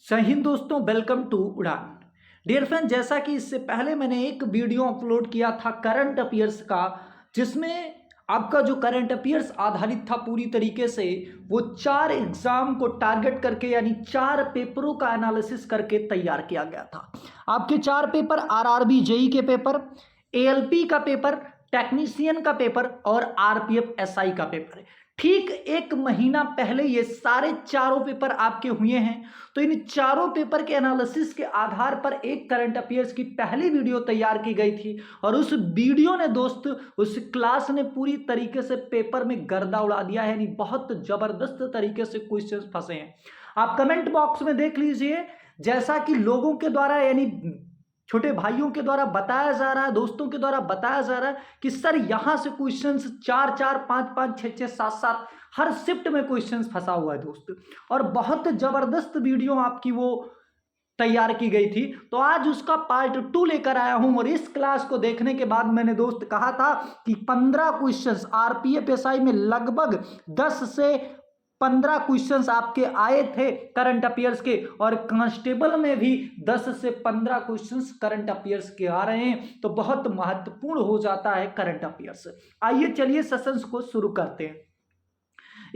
जय हिंद दोस्तों, welcome to उड़ान। डियर फ्रेंड, जैसा कि इससे पहले मैंने एक वीडियो अपलोड किया था करंट अफेयर्स का, जिसमें आपका जो करंट अफेयर्स आधारित था पूरी तरीके से, वो 4 एग्जाम को टारगेट करके यानी 4 पेपरों का एनालिसिस करके तैयार किया गया था। आपके 4 पेपर आरआरबी जेई के पेपर, एएलपी का पेपर, टेक्नीशियन का पेपर और आरपीएफ एसआई का पेपर। ठीक 1 महीना पहले ये सारे चारों पेपर आपके हुए हैं। तो इन चारों पेपर के एनालिसिस के आधार पर एक करंट अफेयर्स की पहली वीडियो तैयार की गई थी और उस वीडियो ने दोस्त, उस क्लास ने पूरी तरीके से पेपर में गर्दा उड़ा दिया है। यानी बहुत जबरदस्त तरीके से क्वेश्चंस फंसे हैं। आप कमेंट बॉक्स में देख लीजिए, जैसा कि लोगों के द्वारा यानी छोटे भाइयों के द्वारा बताया जा रहा है, दोस्तों के द्वारा बताया जा रहा है कि सर यहां से क्वेश्चंस 4 4 5 5 6 6 7 7 हर शिफ्ट में क्वेश्चंस फंसा हुआ है दोस्त। और बहुत जबरदस्त वीडियो आपकी वो तैयार की गई थी। तो आज उसका पार्ट 2 लेकर आया हूं। और इस क्लास को देखने के बाद मैंने दोस्त कहा था कि 15 क्वेश्चंस आरपीएफ एसआई में लगभग 10 से 15 क्वेश्चंस आपके आए थे करंट अफेयर्स के, और कांस्टेबल में भी 10 से 15 क्वेश्चंस करंट अफेयर्स के आ रहे हैं। तो बहुत महत्वपूर्ण हो जाता है करंट अफेयर्स। आइए चलिए सेशंस को शुरू करते हैं।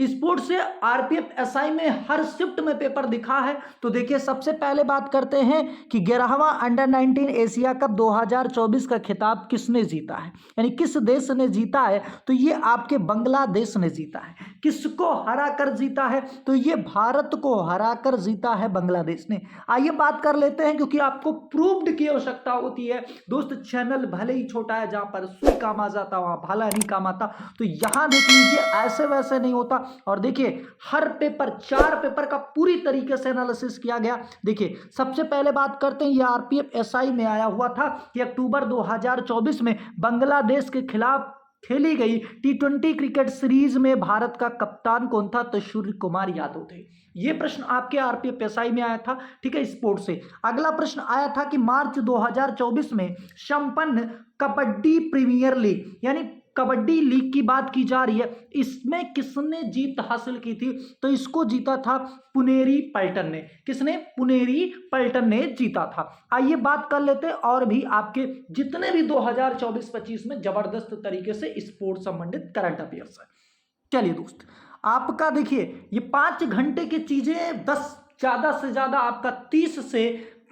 स्पोर्ट्स से आरपीएफ एसआई में हर शिफ्ट में पेपर दिखा है। तो देखिए, सबसे पहले बात करते हैं कि 11वां अंडर 19 एशिया कप 2024 का खिताब किसने जीता है, यानी किस देश ने जीता है। तो ये आपके बांग्लादेश ने जीता है। किसको हराकर जीता है? तो ये भारत को हराकर जीता है बांग्लादेश ने। आइए बात कर लेते हैं, क्योंकि आपको प्रूव्ड की आवश्यकता होती है दोस्त। चैनल भले ही छोटा है, जहां पर सुई काम आ जाता वहां भाला नहीं काम आता। तो यहां देख लीजिए, ऐसे वैसे नहीं होता। और देखिए, हर पेपर 4 पेपर का पूरी तरीके से एनालिसिस किया गया। देखिए, सबसे पहले बात करते हैं, ये आरपीएफ एसआई में आया हुआ था कि अक्टूबर 2024 में बांग्लादेश के खिलाफ खेली गई टी20 क्रिकेट सीरीज में भारत का कप्तान कौन था? तो सूर्य कुमार यादव थे। यह प्रश्न आपके आरपीएफ एसआई में आया था। ठीक है, स्पोर्ट्स से अगला प्रश्न आया था कि मार्च 2024 में संपन्न कबड्डी प्रीमियर लीग, यानी कबड्डी लीग की बात की जा रही है, इसमें किसने जीत हासिल की थी? तो इसको जीता था पुनेरी पल्टन ने। किसने? पुनेरी पल्टन ने जीता था। आइए बात कर लेते हैं और भी आपके जितने भी 2024-25 में जबरदस्त तरीके से स्पोर्ट्स संबंधित करंट अफेयर्स है। चलिए दोस्त, आपका देखिए, ये 5 घंटे की चीजें 10 ज्यादा से ज्यादा आपका 30 से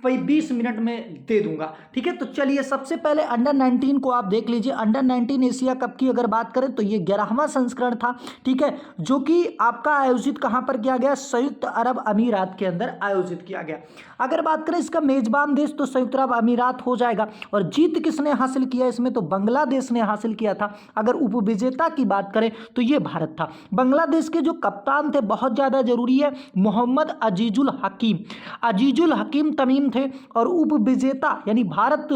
20 मिनट में दे दूंगा। ठीक है, तो चलिए सबसे पहले अंडर 19 को आप देख लीजिए। अंडर 19 एशिया कप की अगर बात करें तो ये 11वां संस्करण था। ठीक है, जो कि आपका आयोजित कहां पर किया गया? संयुक्त अरब अमीरात के अंदर आयोजित किया गया। अगर बात करें इसका मेजबान देश, तो संयुक्त अरब अमीरात हो जाएगा। और जीत किसने हासिल किया इसमें? तो बांग्लादेश ने हासिल किया था। अगर उपविजेता की बात करें तो ये भारत था। बांग्लादेश के जो कप्तान थे, बहुत ज्यादा जरूरी है, मोहम्मद अजीजुल हकीम। अजीजुल हकीम तमीम थे। और उपविजेता यानी भारत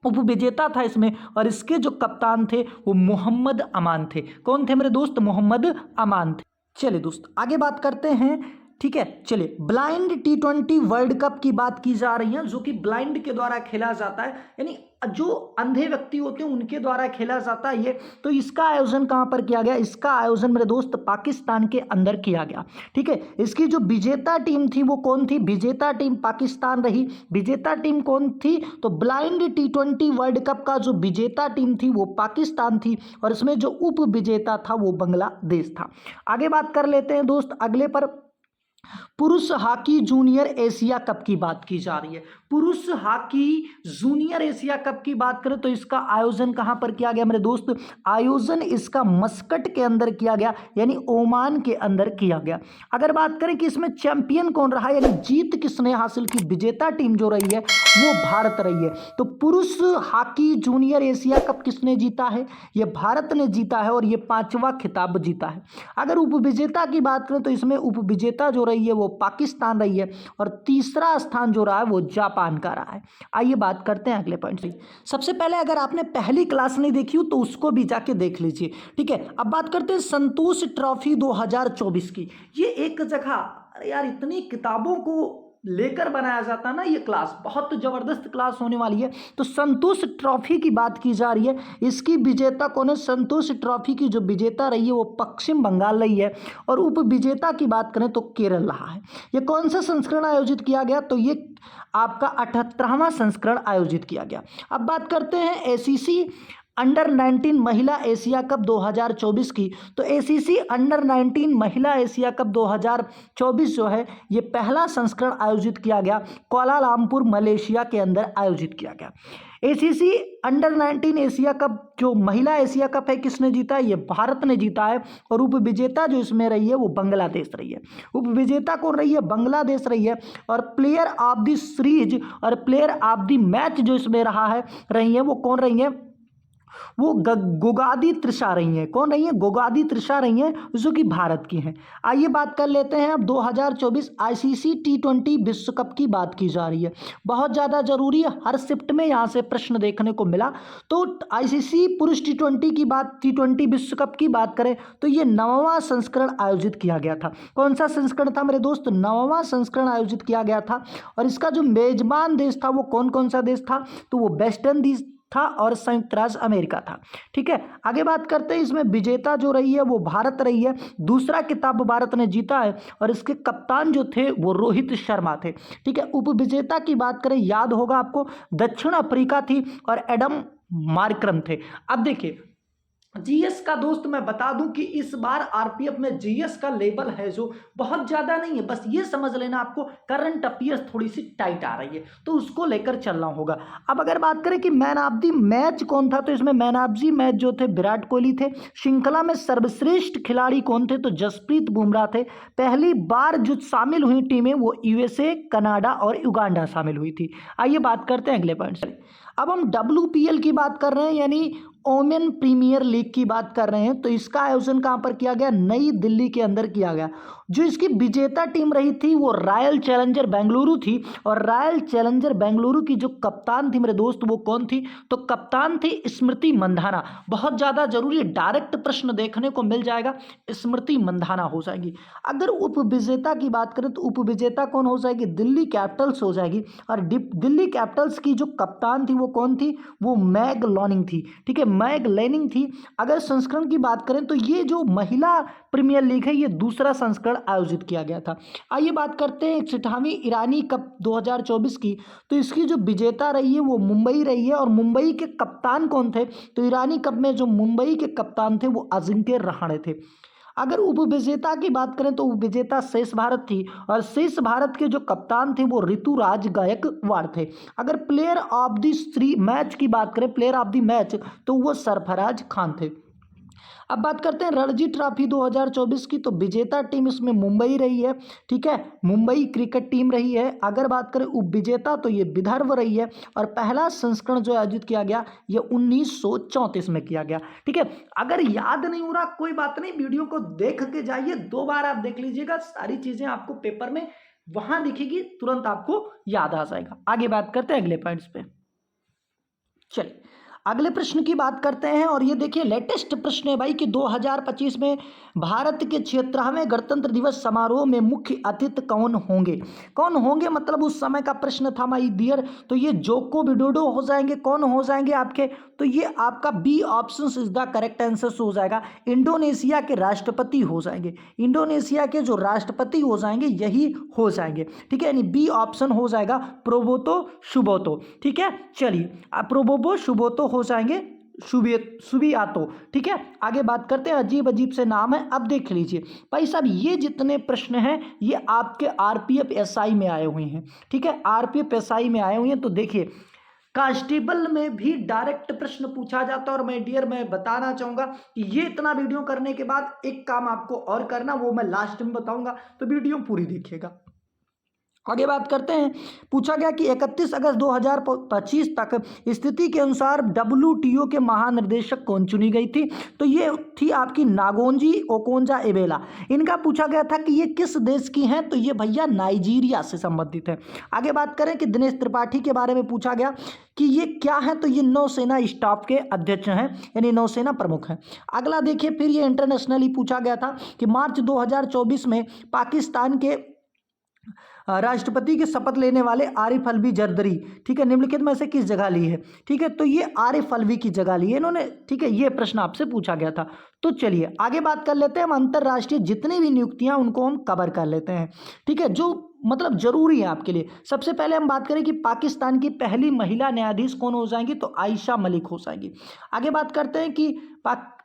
उपविजेता था इसमें, और इसके जो कप्तान थे वो मोहम्मद अमान थे। कौन थे मेरे दोस्त? मोहम्मद अमान थे। चलिए दोस्त, आगे बात करते हैं। ठीक है, चलिए, ब्लाइंड टी20 वर्ल्ड कप की बात की जा रही है, जो कि ब्लाइंड के द्वारा खेला जाता है, यानी जो अंधे व्यक्ति होते हैं उनके द्वारा खेला जाता है ये। तो इसका आयोजन कहां पर किया गया? इसका आयोजन मेरे दोस्त पाकिस्तान के अंदर किया गया। ठीक है, इसकी जो विजेता टीम थी वो कौन थी? विजेता टीम पाकिस्तान रही। विजेता टीम कौन थी? तो ब्लाइंड टी20 वर्ल्ड कप का जो विजेता टीम थी वो पाकिस्तान थी, और इसमें जो उप विजेता था वो बांग्लादेश था। आगे बात कर लेते हैं दोस्त अगले पर। पुरुष हॉकी जूनियर एशिया कप की बात की जा रही है। पुरुष हॉकी जूनियर एशिया कप की बात करें तो इसका आयोजन कहां पर किया गया मेरे दोस्त? आयोजन इसका मस्कट के अंदर किया गया, यानी ओमान के अंदर किया गया। अगर बात करें कि इसमें चैंपियन कौन रहा, यानी जीत किसने हासिल की, विजेता टीम जो रही है वो भारत रही है। तो पुरुष हॉकी जूनियर एशिया कप किसने जीता है? ये भारत ने जीता है, और ये 5वां खिताब जीता है। अगर उपविजेता की बात करें तो इसमें उपविजेता जो रही है वो पाकिस्तान रही है, और तीसरा स्थान जो रहा है वो जापान का रहा है। आइए बात करते हैं अगले पॉइंट से। सबसे पहले, अगर आपने पहली क्लास नहीं देखी हो तो उसको भी जाके देख लीजिए। ठीक है, अब बात करते हैं संतोष ट्रॉफी 2024 की। ये एक जगह, अरे यार, इतनी किताबों को लेकर बनाया जाता है ना ये क्लास, बहुत ज़बरदस्त क्लास होने वाली है। तो संतोष ट्रॉफी की बात की जा रही है, इसकी विजेता कौन है? संतोष ट्रॉफी की जो विजेता रही है वो पश्चिम बंगाल रही है, और उप विजेता की बात करें तो केरल रहा है। ये कौन सा संस्करण आयोजित किया गया? तो ये आपका 78वां संस्करण आयोजित किया गया। अब बात करते हैं एसीसी अंडर 19 महिला एशिया कप 2024 की। तो एसीसी अंडर 19 महिला एशिया कप 2024 जो है ये पहला संस्करण आयोजित किया गया, कुआलालंपुर मलेशिया के अंदर आयोजित किया गया। एसीसी अंडर 19 एशिया कप जो महिला एशिया कप है किसने जीता है? ये भारत ने जीता है, और उप विजेता जो इसमें रही है वो बांग्लादेश रही है। उप विजेता कौन रही है? बांग्लादेश रही है। और प्लेयर ऑफ द सीरीज और प्लेयर ऑफ द मैच जो इसमें रही है वो कौन रही है? वो गोगादी त्रिशा रही हैं। कौन रही हैं? गोगादी त्रिशा रही हैं, जो कि भारत की हैं। आइए बात कर लेते हैं अब 2024 आईसीसी T20 विश्व कप की बात की जा रही है, बहुत ज़्यादा जरूरी है, हर शिफ्ट में यहाँ से प्रश्न देखने को मिला। तो आईसीसी पुरुष T20 विश्व कप की बात करें तो ये 9वां संस्करण आयोजित किया गया था। कौन सा संस्करण था मेरे दोस्त? 9वां संस्करण आयोजित किया गया था। और इसका जो मेजबान देश था वो कौन सा देश था? तो वो वेस्ट इंडीज था और संयुक्त राज्य अमेरिका था। ठीक है, आगे बात करते हैं। इसमें विजेता जो रही है वो भारत रही है, दूसरा खिताब भारत ने जीता है, और इसके कप्तान जो थे वो रोहित शर्मा थे। ठीक है, उप विजेता की बात करें, याद होगा आपको, दक्षिण अफ्रीका थी और एडम मार्क्रम थे। अब देखिए जीएस का दोस्त मैं बता दूं कि इस बार आरपीएफ में जीएस का लेवल है जो बहुत ज़्यादा नहीं है, बस ये समझ लेना आपको करंट अफेयर्स थोड़ी सी टाइट आ रही है, तो उसको लेकर चलना होगा। अब अगर बात करें कि मैन ऑफ द मैच कौन था, तो इसमें मैन ऑफ द मैच जो थे विराट कोहली थे। श्रृंखला में सर्वश्रेष्ठ खिलाड़ी कौन थे? तो जसप्रीत बुमराह थे। पहली बार जो शामिल हुई टीमें वो यूएसए, कनाडा और युगांडा शामिल हुई थी। आइए बात करते हैं अगले पॉइंट से। अब हम WPL की बात कर रहे हैं, यानी ओमेन प्रीमियर लीग की बात कर रहे हैं। तो इसका आयोजन कहाँ पर किया गया? नई दिल्ली के अंदर किया गया। जो इसकी विजेता टीम रही थी वो रॉयल चैलेंजर बेंगलुरु थी, और रॉयल चैलेंजर बेंगलुरु की जो कप्तान थी मेरे दोस्त वो कौन थी? तो कप्तान थी स्मृति मंधाना। बहुत ज़्यादा जरूरी है, डायरेक्ट प्रश्न देखने को मिल जाएगा, स्मृति मंधाना हो जाएगी। अगर उप विजेता की बात करें तो उप विजेता कौन हो जाएगी? दिल्ली कैपिटल्स हो जाएगी। और दिल्ली कैपिटल्स की जो कप्तान थी वो कौन थी? वो मैग लॉनिंग थी। ठीक है, मैग लैनिंग थी। अगर संस्करण की बात करें तो ये जो महिला प्रीमियर लीग है ये दूसरा संस्करण आयोजित किया गया था। आइए बात करते हैं 61वीं ईरानी कप 2024 की। तो इसकी जो विजेता रही है वो मुंबई रही है, और मुंबई के कप्तान कौन थे? तो ईरानी कप में जो मुंबई के कप्तान थे वो अजिंक्य रहाणे थे। अगर उपविजेता की बात करें तो उपविजेता शेष भारत थी, और शेष भारत के जो कप्तान थे वो ऋतुराज गायकवाड़ थे। अगर प्लेयर ऑफ द मैच की बात करें, प्लेयर ऑफ द मैच, तो वो सरफराज खान थे। अब बात करते हैं रणजी ट्रॉफी 2024 की। तो विजेता टीम इसमें मुंबई रही है। ठीक है, मुंबई क्रिकेट टीम रही है। अगर बात करें उप विजेता तो ये विदर्भ रही है, और पहला संस्करण जो आयोजित किया गया ये 1934 में किया गया। ठीक है, अगर याद नहीं हो रहा कोई बात नहीं, वीडियो को देख के जाइए, 2 बार आप देख लीजिएगा, सारी चीजें आपको पेपर में वहां दिखेगी, तुरंत आपको याद आ जाएगा। आगे बात करते हैं अगले पॉइंट्स पे। चलिए अगले प्रश्न की बात करते हैं, और ये देखिए लेटेस्ट प्रश्न है भाई कि 2025 में भारत के 76वें गणतंत्र दिवस समारोह में मुख्य अतिथि कौन होंगे? कौन होंगे मतलब उस समय का प्रश्न था माय डियर। तो ये जोको विडोडो हो जाएंगे। कौन हो जाएंगे आपके? तो ये आपका B option is the correct answer हो जाएगा। इंडोनेशिया के राष्ट्रपति हो जाएंगे। इंडोनेशिया के जो राष्ट्रपति हो जाएंगे यही हो जाएंगे। ठीक है, यानी बी ऑप्शन हो जाएगा प्रोबोतो सुबियातो। ठीक है, चलिए प्रोबोबो सुबियातो हो जाएंगे, सुबियातो। ठीक है, आगे बात करते हैं। अजीब अजीब से नाम है। अब देख लीजिए भाई साहब, ये जितने प्रश्न हैं ये आपके आरपीएफ एसआई में आए हुए हैं। ठीक है, आरपीएफ एसआई में आए हुए हैं। तो देखिए कांस्टेबल में भी डायरेक्ट प्रश्न पूछा जाता है। और मैं डियर मैं बताना चाहूंगा कि ये इतना वीडियो करने के बाद एक काम आपको और करना, वो मैं लास्ट में बताऊंगा, तो वीडियो पूरी देखिएगा। आगे बात करते हैं। पूछा गया कि 31 अगस्त 2025 तक स्थिति के अनुसार WTO के महानिर्देशक कौन चुनी गई थी? तो ये थी आपकी नागोंजी ओकोंजा एबेला। इनका पूछा गया था कि ये किस देश की हैं? तो ये भैया नाइजीरिया से संबंधित है। आगे बात करें कि दिनेश त्रिपाठी के बारे में पूछा गया कि ये क्या है? तो ये नौसेना स्टाफ के अध्यक्ष हैं, यानी नौसेना प्रमुख हैं। अगला देखिए, फिर ये इंटरनेशनली पूछा गया था कि मार्च 2024 में पाकिस्तान के राष्ट्रपति की शपथ लेने वाले आरिफ अलवी जरदरी, ठीक है, निम्नलिखित में से किस जगह ली है? ठीक है, तो ये आरिफ अलवी की जगह ली है इन्होंने, ठीक है, ये प्रश्न आपसे पूछा गया था। तो चलिए आगे बात कर लेते हैं हम अंतरराष्ट्रीय जितनी भी नियुक्तियां उनको हम कवर कर लेते हैं, ठीक है, जो मतलब जरूरी है आपके लिए। सबसे पहले हम बात करें कि पाकिस्तान की पहली महिला न्यायाधीश कौन हो जाएंगी, तो आयशा मलिक हो जाएंगी। आगे बात करते हैं कि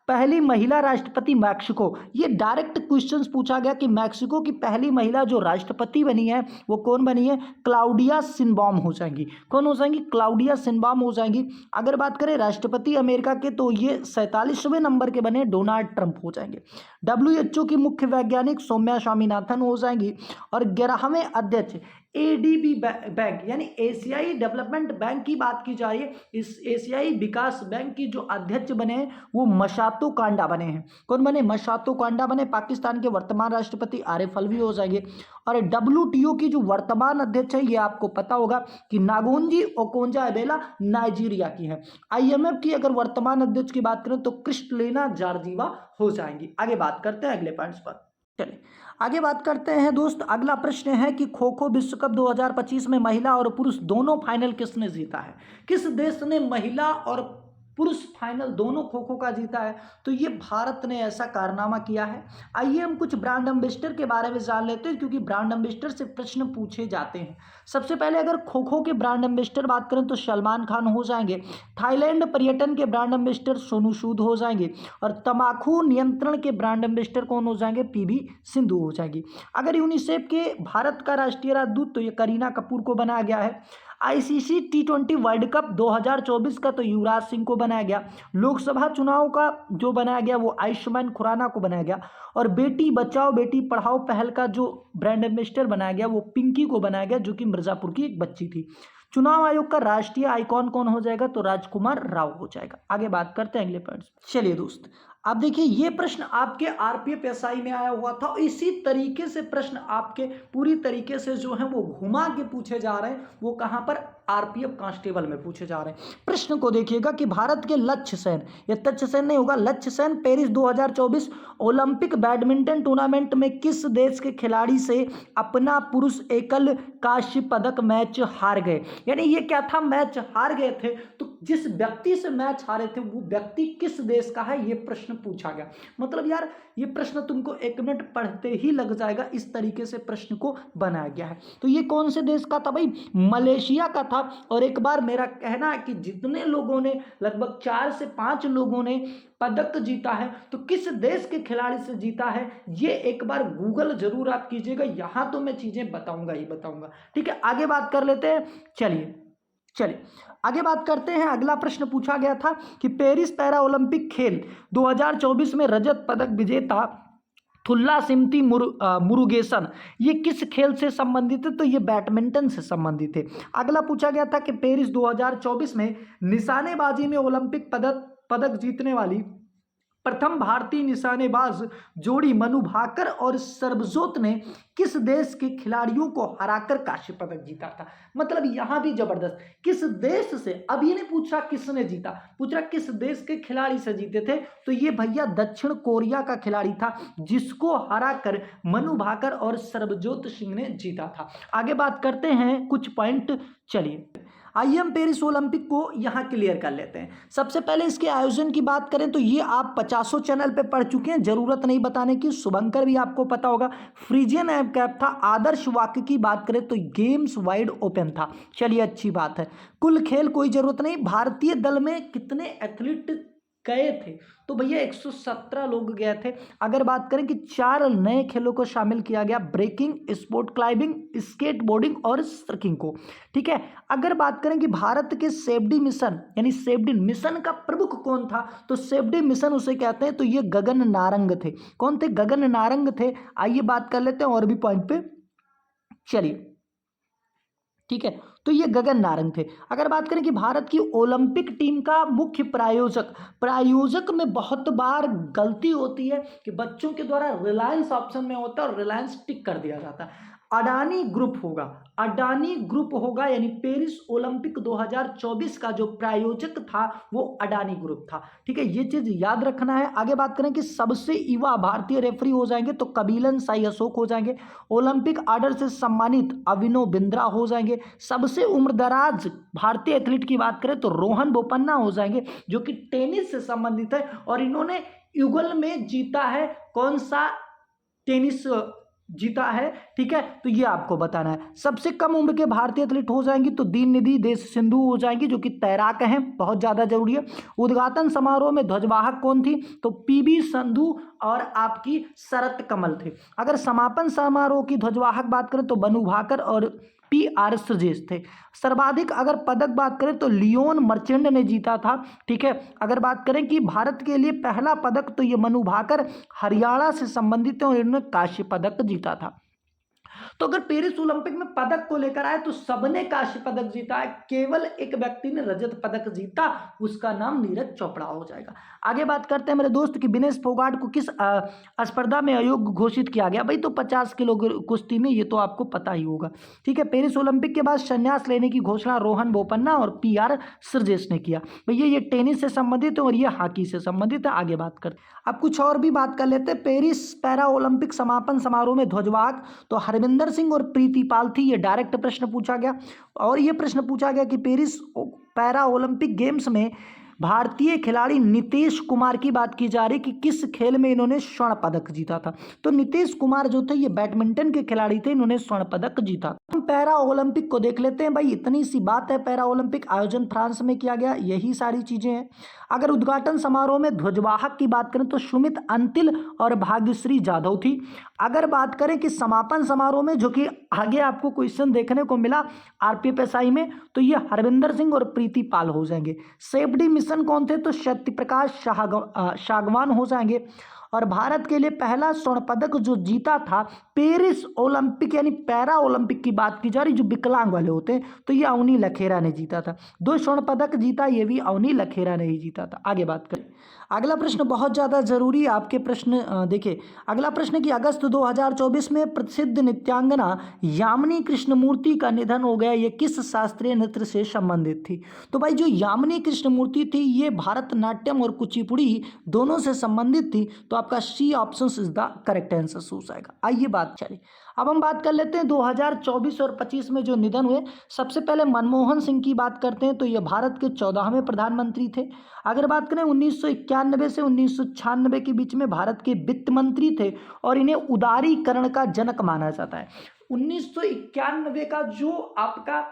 पहली महिला राष्ट्रपति मैक्सिको, ये डायरेक्ट क्वेश्चंस पूछा गया कि मैक्सिको की पहली महिला जो राष्ट्रपति बनी है वो कौन बनी है, क्लाउडिया शिनबॉम हो जाएंगी। कौन हो जाएंगी, क्लाउडिया शिनबॉम हो जाएंगी। अगर बात करें राष्ट्रपति अमेरिका के तो ये 47वें नंबर के बने डोनाल्ड ट्रंप हो जाएंगे। WHO की मुख्य वैज्ञानिक सौम्या स्वामीनाथन हो जाएंगी। और 11वें अध्यक्ष ADB बैंक यानी एशियाई डेवलपमेंट बैंक की बात की जा रही है, इस एशियाई विकास बैंक की जो अध्यक्ष बने हैं वो मशातो कांडा बने हैं। कौन बने, मशातो कांडा बने। पाकिस्तान के वर्तमान राष्ट्रपति आरिफ अलवी हो जाएंगे। और WTO की जो वर्तमान अध्यक्ष है ये आपको पता होगा कि नागोंजी ओकोंजा-इवेला नाइजीरिया की है। IMF की अगर वर्तमान अध्यक्ष की बात करें तो क्रिस्टलिना जॉर्जिवा हो जाएंगी। आगे बात करते हैं अगले पॉइंट्स पर। चलिए आगे बात करते हैं दोस्त। अगला प्रश्न है कि खो खो विश्व कप 2025 में महिला और पुरुष दोनों फाइनल किसने जीता है? किस देश ने महिला और पुरुष फाइनल दोनों खो खो का जीता है? तो ये भारत ने ऐसा कारनामा किया है। आइए हम कुछ ब्रांड एम्बेसडर के बारे में जान लेते हैं, क्योंकि ब्रांड एम्बेसडर से प्रश्न पूछे जाते हैं। सबसे पहले अगर खो खो के ब्रांड एम्बेसडर बात करें तो सलमान खान हो जाएंगे। थाईलैंड पर्यटन के ब्रांड एम्बेसडर सोनू सूद हो जाएंगे। और तंबाकू नियंत्रण के ब्रांड एम्बेसडर कौन हो जाएंगे, PV सिंधु हो जाएगी। अगर यूनिसेफ के भारत का राष्ट्रीय राजदूत तो ये करीना कपूर को बनाया गया है। ICC T20 वर्ल्ड कप 2024 का तो युवराज सिंह को बनाया गया। लोकसभा चुनाव का जो बनाया गया वो आयुष्मान खुराना को बनाया गया। और बेटी बचाओ बेटी पढ़ाओ पहल का जो ब्रांड एम्बेसडर बनाया गया वो पिंकी को बनाया गया, जो कि मिर्जापुर की एक बच्ची थी। चुनाव आयोग का राष्ट्रीय आइकॉन कौन हो जाएगा, तो राजकुमार राव हो जाएगा। आगे बात करते हैं अगले पॉइंट्स। चलिए दोस्त अब देखिए ये प्रश्न आपके RPF SI में आया हुआ था। इसी तरीके से प्रश्न आपके पूरी तरीके से जो है वो घुमा के पूछे जा रहे हैं। वो कहां पर, RPF कांस्टेबल में पूछे जा रहे हैं। प्रश्न को देखिएगा कि भारत के लक्ष्य सेन, ये तच्छ सेन नहीं होगा, लक्ष्य Sen Paris 2024 Olympic badminton tournament में किस देश के खिलाड़ी से अपना पुरुष एकल कांस्य पदक मैच हार गए? यानी ये क्या था, मैच हार गए थे। तो जिस व्यक्ति से मैच हारे थे वो व्यक्ति किस देश का है, ये प्रश्न पूछा गया। मतलब यार ये प्रश्न तुमको 1 मिनट पढ़ते ही लग जाएगा, इस तरीके से प्रश्न को बनाया गया है। तो ये कौन से देश का था भाई, मलेशिया का था। और एक बार मेरा कहना है कि जितने लोगों ने, लगभग 4 से 5 लोगों ने पदक जीता है, तो किस देश के खिलाड़ी से जीता है ये एक बार गूगल जरूर आप कीजिएगा। यहां तो मैं चीजें बताऊंगा ही बताऊंगा, ठीक है। आगे बात कर लेते हैं। चलिए आगे बात करते हैं। अगला प्रश्न पूछा गया था कि पेरिस पैरा ओलंपिक खेल 2024 में रजत पदक विजेता थुल्लासिमती मुरुगेसन ये किस खेल से संबंधित है, तो ये बैडमिंटन से संबंधित है। अगला पूछा गया था कि पेरिस 2024 में निशानेबाजी में ओलंपिक पदक जीतने वाली प्रथम भारतीय निशानेबाज जोड़ी मनु भाकर और सरबजोत ने किस देश के खिलाड़ियों को हराकर कांस्य पदक जीता था। मतलब यहां भी जबरदस्त, किस देश से, अभी ने पूछा किसने जीता, पूछा किस देश के खिलाड़ी से जीते थे, तो ये भैया दक्षिण कोरिया का खिलाड़ी था जिसको हराकर मनु भाकर और सरबजोत सिंह ने जीता था। आगे बात करते हैं कुछ पॉइंट। चलिए आइए हम पेरिस ओलंपिक को यहाँ क्लियर कर लेते हैं। सबसे पहले इसके आयोजन की बात करें तो ये आप 50 चैनल पे पढ़ चुके हैं, जरूरत नहीं बताने की। शुभंकर भी आपको पता होगा। फ्रीजियन ऐप कैप था। आदर्श वाक्य की बात करें तो गेम्स वाइड ओपन था। चलिए अच्छी बात है। कुल खेल कोई जरूरत नहीं। भारतीय दल में कितने एथलीट गए थे, तो भैया 117 लोग गए थे। अगर बात करें कि 4 नए खेलों को शामिल किया गया, ब्रेकिंग, स्पोर्ट क्लाइंबिंग, स्केटबोर्डिंग और सर्किंग को, ठीक है। अगर बात करें कि भारत के सेफ्टी मिशन यानी सेफ्टी मिशन का प्रमुख कौन था, तो सेफ्टी मिशन उसे कहते हैं, तो ये गगन नारंग थे। कौन थे, गगन नारंग थे। आइए बात कर लेते हैं और भी पॉइंट पे। चलिए ठीक है, तो ये गगन नारंग थे। अगर बात करें कि भारत की ओलंपिक टीम का मुख्य प्रायोजक में बहुत बार गलती होती है कि बच्चों के द्वारा रिलायंस ऑप्शन में होता है और रिलायंस टिक कर दिया जाता है। अडानी ग्रुप होगा। अडानी ग्रुप होगा, यानी पेरिस ओलंपिक 2024 का जो प्रायोजक था वो अडानी ग्रुप था। ठीक है, ये चीज याद रखना है। आगे बात करें कि सबसे युवा भारतीय रेफरी हो जाएंगे तो कपिलन साई अशोक हो जाएंगे। ओलंपिक ऑर्डर से सम्मानित अभिनव बिंद्रा हो जाएंगे। सबसे उम्रदराज भारतीय एथलीट की बात करें तो रोहन बोपन्ना हो जाएंगे, जो कि टेनिस से संबंधित है और इन्होंने युगल में जीता है। कौन सा टेनिस जीता है? ठीक है, तो ये आपको बताना है। सबसे कम उम्र के भारतीय एथलीट हो जाएंगी तो दीन निधि देश सिंधु हो जाएंगी, जो कि तैराक हैं, बहुत ज़्यादा जरूरी है। उद्घाटन समारोह में ध्वजवाहक कौन थी? तो पीवी संधू और आपकी शरत कमल थे। अगर समापन समारोह की ध्वजवाहक बात करें तो बनु भाकर और PR सुजेश थे। सर्वाधिक अगर पदक बात करें तो लियोन मर्चेंट ने जीता था। ठीक है, अगर बात करें कि भारत के लिए पहला पदक तो ये मनु भाकर हरियाणा से संबंधित है और इन्होंने कांस्य पदक जीता था। तो अगर पेरिस ओलंपिक में पदक को लेकर आए तो सबने कांस्य पदक जीता है, केवल एक व्यक्ति ने रजत पदक जीता, उसका नाम नीरज चोपड़ा हो जाएगा। आगे बात करते हैं मेरे दोस्त कि विनेश फोगाट को किस स्पर्धा में अयोग्य घोषित किया गया? भाई तो 50 किलो कुश्ती में, ये तो आपको पता ही होगा। ठीक है, पेरिस ओलंपिक के बाद संन्यास लेने की घोषणा रोहन बोपन्ना और PR सुरेश ने किया। भैया ये टेनिस से संबंधित है और ये हॉकी से संबंधित है। आगे बात करते हैं, अब कुछ और भी बात कर लेते हैं। पेरिस पैरा ओलंपिक समापन समारोह में ध्वजवाहक तो हरविंदर सिंह और प्रीति पाल थी। ये डायरेक्ट प्रश्न पूछा गया और ये प्रश्न पूछा गया कि पेरिस पैरा ओलंपिक गेम्स में भारतीय खिलाड़ी नीतीश कुमार की बात की जा रही कि किस खेल में इन्होंने स्वर्ण पदक जीता था। तो नीतीश कुमार जो थे ये बैडमिंटन के खिलाड़ी थे, इन्होंने स्वर्ण पदक जीता। हम पैरा ओलंपिक को देख लेते हैं। भाई इतनी सी बात है, पैरा ओलंपिक आयोजन फ्रांस में किया गया, यही सारी चीजें हैं। अगर उद्घाटन समारोह में ध्वजवाहक की बात करें तो सुमित अंतिल और भाग्यश्री जाधव थी। अगर बात करें कि समापन समारोह में, जो कि आगे आपको क्वेश्चन देखने को मिला RPFSI में, तो ये हरविंदर सिंह और प्रीति पाल हो जाएंगे। सेफ्टी मिशन कौन थे? तो सत्य प्रकाश सागवान हो जाएंगे। और भारत के लिए पहला स्वर्ण पदक जो जीता था पेरिस ओलंपिक यानी पैरा ओलंपिक की बात की जा रही, जो विकलांग वाले होते हैं, तो ये अवनी लखेरा ने जीता था। 2 स्वर्ण पदक जीता, ये भी अवनी लखेरा ने ही जीता था। आगे बात करें, अगला प्रश्न बहुत ज़्यादा जरूरी है आपके प्रश्न। देखिए अगला प्रश्न कि अगस्त 2024 में प्रसिद्ध नृत्यांगना यामिनी कृष्णमूर्ति का निधन हो गया, ये किस शास्त्रीय नृत्य से संबंधित थी? तो भाई जो यामिनी कृष्णमूर्ति थी ये भारतनाट्यम और कुचिपुड़ी दोनों से संबंधित थी। तो आपका C option is the correct answer हो जाएगा। आइए बात चलिए, अब हम बात कर लेते हैं 2024 और 25 में जो निधन हुए। सबसे पहले मनमोहन सिंह की बात करते हैं, तो ये भारत के 14वें प्रधानमंत्री थे। अगर बात करें 1991 से 1996 के बीच में भारत के वित्त मंत्री थे और इन्हें उदारीकरण का जनक माना जाता है। 1991 का जो आपका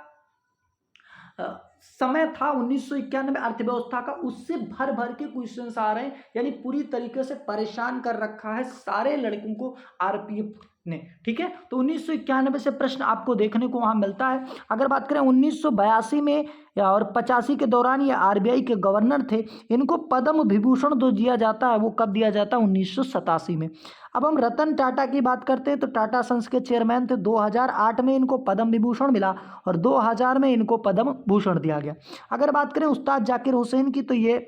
समय था, 1991 अर्थव्यवस्था का, उससे भर भर के क्वेश्चंस आ रहे हैं, यानी पूरी तरीके से परेशान कर रखा है सारे लड़कों को RPF ने। ठीक है, तो 1991 से प्रश्न आपको देखने को वहां मिलता है। अगर बात करें 1982 में और 85 के दौरान ये RBI के गवर्नर थे। इनको पद्म विभूषण जो दिया जाता है वो कब दिया जाता है? 1987 में। अब हम रतन टाटा की बात करते हैं, तो टाटा सन्स के चेयरमैन थे। 2008 में इनको पद्म विभूषण मिला और 2000 में इनको पद्म भूषण दिया गया। अगर बात करें उस्ताद जाकिर हुसैन की, तो ये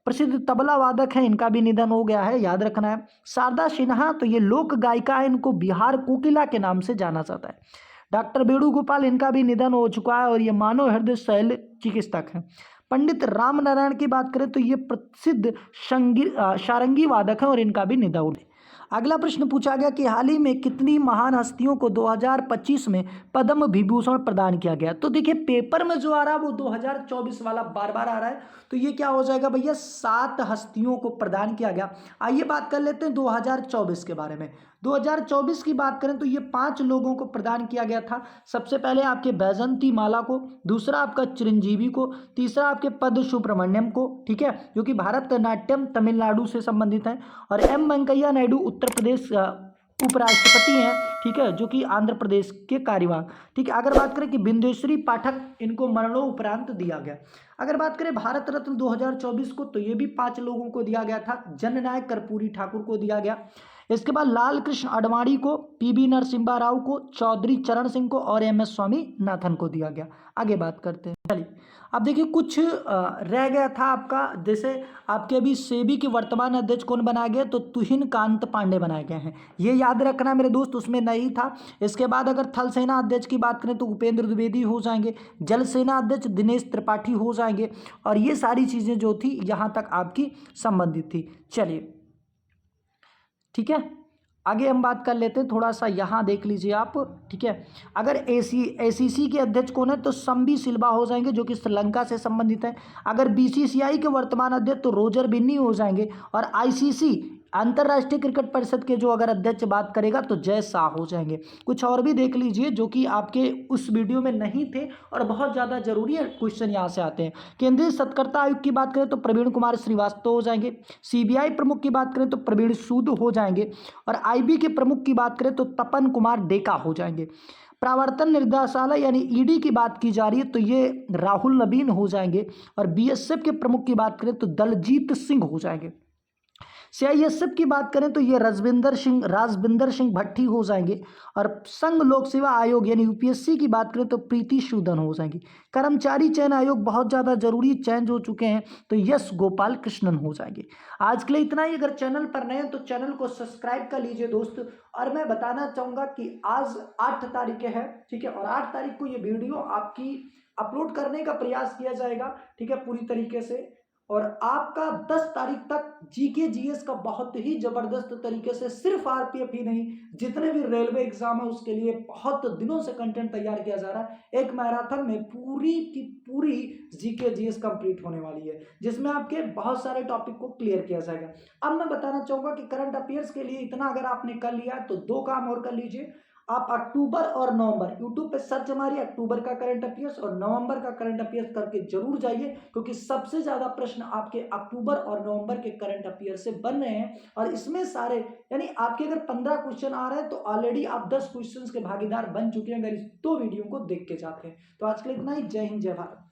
प्रसिद्ध तबला वादक हैं, इनका भी निधन हो गया है, याद रखना है। शारदा सिन्हा, तो ये लोक गायिका है, इनको बिहार कोकिला के नाम से जाना जाता है। डॉक्टर वेणुगोपाल, इनका भी निधन हो चुका है और ये मानव हृदय शल्य चिकित्सक हैं। पंडित राम नारायण की बात करें तो ये प्रसिद्ध सारंगी वादक हैं और इनका भी निधन हो। अगला प्रश्न पूछा गया कि हाल ही में कितनी महान हस्तियों को 2025 में पद्म विभूषण प्रदान किया गया? तो देखिए पेपर में जो आ रहा है वो 2024 वाला बार बार आ रहा है, तो ये क्या हो जाएगा भैया? 7 हस्तियों को प्रदान किया गया। आइए बात कर लेते हैं 2024 के बारे में। 2024 की बात करें तो ये 5 लोगों को प्रदान किया गया था। सबसे पहले आपके बैजंती माला को, दूसरा आपका चिरंजीवी को, तीसरा आपके पद सुब्रमण्यम को, ठीक है, जो कि भारतनाट्यम तमिलनाडु से संबंधित है, और M वेंकैया नायडू उत्तर प्रदेश उपराष्ट्रपति हैं, ठीक है, जो कि आंध्र प्रदेश के कार्यवाहक। ठीक है, अगर बात करें कि बिंदेश्वरी पाठक, इनको मरणोपरांत दिया गया। अगर बात करें भारत रत्न 2024 को, तो ये भी 5 लोगों को दिया गया था। जननायक कर्पूरी ठाकुर को दिया गया। इसके बाद लाल कृष्ण आडवाणी को, PV नरसिम्हा राव को, चौधरी चरण सिंह को और MS स्वामीनाथन को दिया गया। आगे बात करते हैं। चलिए अब देखिए कुछ रह गया था आपका, जैसे आपके अभी सेबी के वर्तमान अध्यक्ष कौन बनाया गया, तो तुहिन कांत पांडे बनाए गए हैं, ये याद रखना मेरे दोस्त, उसमें नहीं था। इसके बाद अगर थल सेना अध्यक्ष की बात करें तो उपेंद्र द्विवेदी हो जाएंगे, जल सेना अध्यक्ष दिनेश त्रिपाठी हो जाएंगे, और ये सारी चीज़ें जो थी यहाँ तक आपकी संबंधित थी। चलिए ठीक है, आगे हम बात कर लेते हैं, थोड़ा सा यहाँ देख लीजिए आप। ठीक है, अगर एसीसी के अध्यक्ष कौन है, तो संबी सिल्वा हो जाएंगे जो कि श्रीलंका से संबंधित है। अगर बीसीसीआई के वर्तमान अध्यक्ष तो रोजर बिन्नी हो जाएंगे, और आईसीसी अंतर्राष्ट्रीय क्रिकेट परिषद के जो अगर अध्यक्ष बात करेगा तो जय शाह हो जाएंगे। कुछ और भी देख लीजिए जो कि आपके उस वीडियो में नहीं थे और बहुत ज़्यादा जरूरी है, क्वेश्चन यहाँ से आते हैं। केंद्रीय सतर्कता आयोग की बात करें तो प्रवीण कुमार श्रीवास्तव हो जाएंगे। सीबीआई प्रमुख की बात करें तो प्रवीण सूद हो जाएंगे, और आईबी के प्रमुख की बात करें तो तपन कुमार डेका हो जाएंगे। प्रवर्तन निर्देशालय यानी ईडी की बात की जा रही है तो ये राहुल नवीन हो जाएंगे, और बीएसएफ के प्रमुख की बात करें तो दलजीत सिंह हो जाएंगे। सीआईएसएफ की बात करें तो ये राजविंदर सिंह भट्टी हो जाएंगे, और संघ लोक सेवा आयोग यानी यूपीएससी की बात करें तो प्रीति सूदन हो जाएंगी। कर्मचारी चयन आयोग बहुत ज़्यादा जरूरी चेंज हो चुके हैं, तो यस गोपाल कृष्णन हो जाएंगे। आज के लिए इतना ही। अगर चैनल पर नए हैं तो चैनल को सब्सक्राइब कर लीजिए दोस्त। और मैं बताना चाहूँगा कि आज 8 तारीख है, ठीक है, और 8 तारीख को ये वीडियो आपकी अपलोड करने का प्रयास किया जाएगा, ठीक है, पूरी तरीके से। और आपका 10 तारीख तक जीके जीएस का बहुत ही जबरदस्त तरीके से, सिर्फ आरपीएफ ही नहीं, जितने भी रेलवे एग्जाम है उसके लिए बहुत दिनों से कंटेंट तैयार किया जा रहा है। एक मैराथन में पूरी की पूरी जीके जीएस कंप्लीट होने वाली है, जिसमें आपके बहुत सारे टॉपिक को क्लियर किया जाएगा। अब मैं बताना चाहूंगा कि करंट अफेयर्स के लिए इतना अगर आपने कर लिया तो 2 काम और कर लीजिए। आप अक्टूबर और नवंबर यूट्यूब पे सर्च मारिए, अक्टूबर का करंट अफेयर्स और नवंबर का करंट अफेयर्स करके जरूर जाइए, क्योंकि सबसे ज्यादा प्रश्न आपके अक्टूबर और नवंबर के करंट अफेयर से बन रहे हैं। और इसमें सारे यानी आपके अगर 15 क्वेश्चन आ रहे हैं तो ऑलरेडी आप 10 क्वेश्चन के भागीदार बन चुके हैं अगर इस 2 वीडियो को देख के जाते हैं। तो आज के लिए इतना ही। जय हिंद, जय भारत।